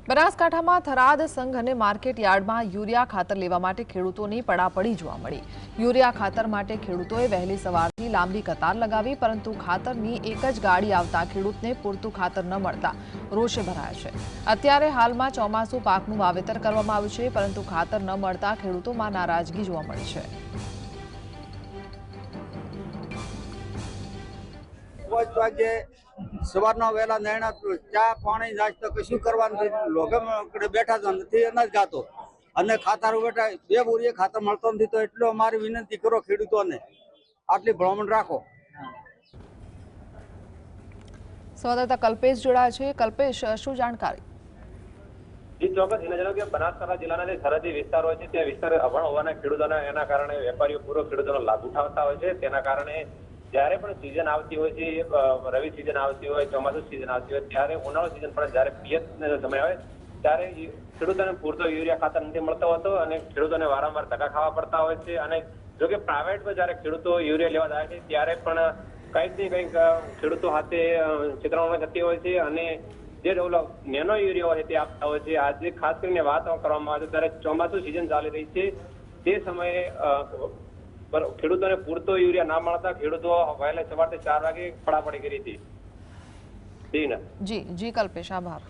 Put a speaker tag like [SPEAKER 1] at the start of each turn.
[SPEAKER 1] બનાસકાંઠામાં થરાદ સંઘ અને માર્કેટ યાર્ડમાં યુરિયા ખાતર લેવા માટે ખેડૂતોની પડાપડી જોવા મળી। યુરિયા ખાતર માટે ખેડૂતોએ વહેલી સવારથી લાંબી કતાર લગાવી, પરંતુ ખાતરની એક જ ગાડી આવતા ખેડૂતને પૂરતું ખાતર ન મળતા રોષે ભરાયા છે। અત્યારે હાલમાં ચોમાસુ પાકનું વાવેતર કરવામાં આવ્યું છે, પરંતુ ખાતર ન મળતા ખેડૂતોમાં નારાજગી જોવા મળી છે।
[SPEAKER 2] સવારના વહેલા નૈણા ચા પાણી નાસ્તો કશું કરવાનું લોગમ બેઠા નથી અનાજ ખાતો અને ખાતર બેઠા 2 બોરીએ ખાતર મળતો નથી। તો એટલો અમારી વિનંતી કરો ખેડૂતોને, આટલી ભલામણ રાખો।
[SPEAKER 1] સંવાદદાતા કલ્પેશ જોડાયા છે। કલ્પેશ, શું જાણકારી?
[SPEAKER 3] જી ચોક્કસ એને જણાવ્યું કે બનાસકાંઠા જિલ્લાના જે સરહદી વિસ્તાર હોય છે ત્યાં વિસ્તાર અભણ હોવાના ખેડૂતોના એના કારણે વેપારીઓ પૂરો ખેડૂતોનો લાભ ઉઠાવતા હોય છે। તેના કારણે જ્યારે પણ સિઝન આવતી હોય છે, રવિ સિઝન આવતી હોય, ચોમાસુ સિઝન આવતી હોય, ત્યારે ઉનાળુ સિઝન પણ જ્યારે પિયતનો સમય આવે ત્યારે ખેડૂતોને પૂરતો યુરિયા ખાતર નથી મળતો હોતો અને ખેડૂતોને વારંવાર ધક્કા ખાવા પડતા હોય છે। અને જો કે પ્રાઇવેટમાં જ્યારે ખેડૂતો યુરિયા લેવા જાય છે ત્યારે પણ કંઈક ને કંઈક ખેડૂતો હાથે છેતરપિંડી થતી હોય છે અને જે નેનો યુરિયા હોય તે આપતા હોય છે। આજે ખાસ કરીને વાત કરવામાં આવે ત્યારે ચોમાસુ સિઝન ચાલી રહી છે, તે સમયે ખેડૂતોને પૂરતો યુરિયા ના મળતા ખેડૂતો વહેલા સવારથી 4 વાગે પડાપડી કરી હતી।
[SPEAKER 1] જી કલ્પેશ, આભાર।